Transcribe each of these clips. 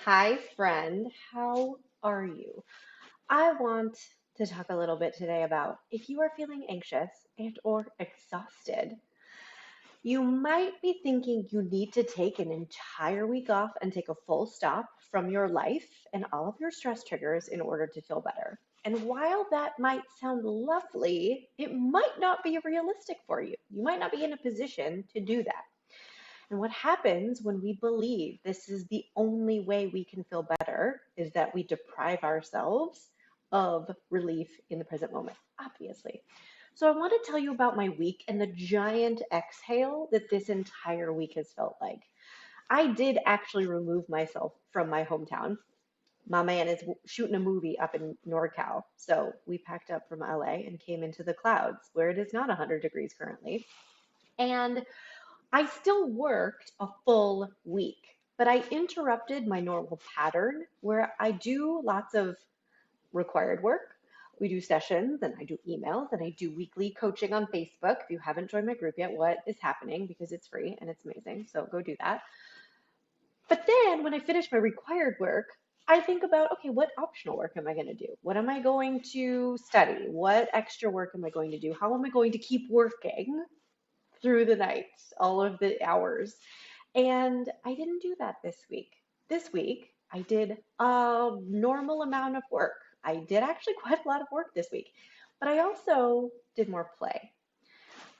Hi, friend. How are you? I want to talk a little bit today about if you are feeling anxious and or exhausted, you might be thinking you need to take an entire week off and take a full stop from your life and all of your stress triggers in order to feel better. And while that might sound lovely, it might not be realistic for you. You might not be in a position to do that. And what happens when we believe this is the only way we can feel better is that we deprive ourselves of relief in the present moment, obviously. So I want to tell you about my week and the giant exhale that this entire week has felt like. I did actually remove myself from my hometown. My man is shooting a movie up in NorCal. So we packed up from LA and came into the clouds where it is not 100 degrees currently. And I still worked a full week, but I interrupted my normal pattern where I do lots of required work. We do sessions and I do emails and I do weekly coaching on Facebook. If you haven't joined my group yet, what is happening? Because it's free and it's amazing. So go do that. But then when I finish my required work, I think about, okay, what optional work am I going to do? What am I going to study? What extra work am I going to do? How am I going to keep working through the night, all of the hours? And I didn't do that this week. This week, I did a normal amount of work. I did actually quite a lot of work this week, but I also did more play.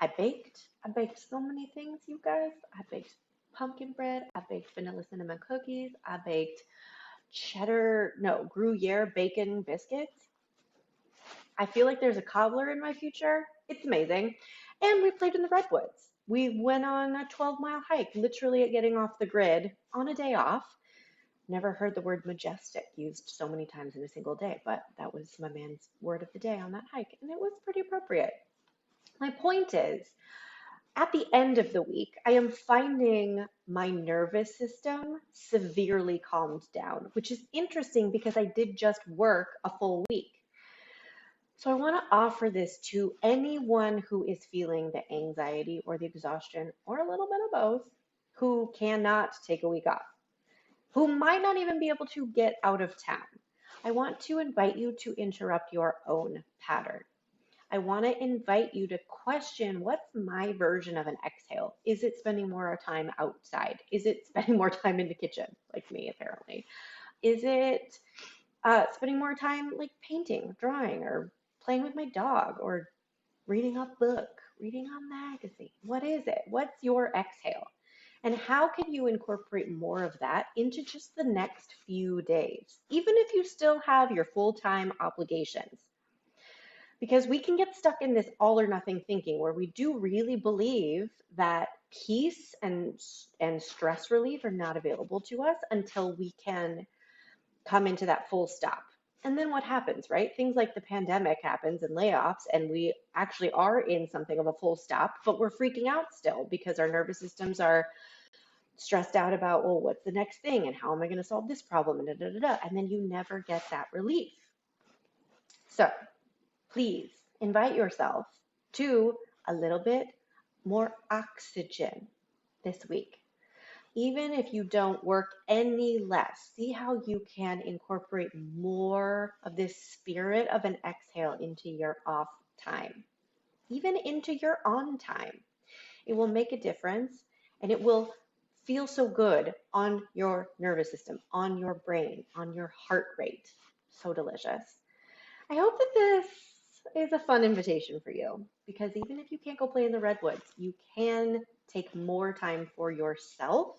I baked. I baked so many things, you guys. I baked pumpkin bread. I baked vanilla cinnamon cookies. I baked Gruyere bacon biscuits. I feel like there's a cobbler in my future. It's amazing. And we played in the redwoods. We went on a 12-mile hike, literally at getting off the grid on a day off. Never heard the word majestic used so many times in a single day, but that was my man's word of the day on that hike, and it was pretty appropriate. My point is, at the end of the week, I am finding my nervous system severely calmed down, which is interesting because I did just work a full week. So I want to offer this to anyone who is feeling the anxiety or the exhaustion or a little bit of both, who cannot take a week off, who might not even be able to get out of town. I want to invite you to interrupt your own pattern. I want to invite you to question, what's my version of an exhale? Is it spending more time outside? Is it spending more time in the kitchen, like me apparently? Is it spending more time like painting, drawing, or playing with my dog, or reading a book, reading a magazine? What is it? What's your exhale? And how can you incorporate more of that into just the next few days, even if you still have your full-time obligations? Because we can get stuck in this all or nothing thinking where we do really believe that peace and stress relief are not available to us until we can come into that full stop. And then what happens, right? Things like the pandemic happens and layoffs, and we actually are in something of a full stop, but we're freaking out still because our nervous systems are stressed out about, well, what's the next thing and how am I going to solve this problem? And, da, da, da, da. And then you never get that relief. So please invite yourself to a little bit more oxygen this week. Even if you don't work any less, see how you can incorporate more of this spirit of an exhale into your off time, even into your on time. It will make a difference and it will feel so good on your nervous system, on your brain, on your heart rate. So delicious. I hope that this is a fun invitation for you because even if you can't go play in the redwoods, you can take more time for yourself,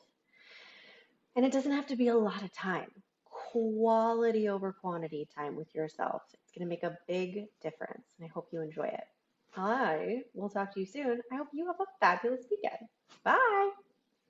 and it doesn't have to be a lot of time. Quality over quantity time with yourself. It's going to make a big difference, and I hope you enjoy it. I will talk to you soon. I hope you have a fabulous weekend. Bye.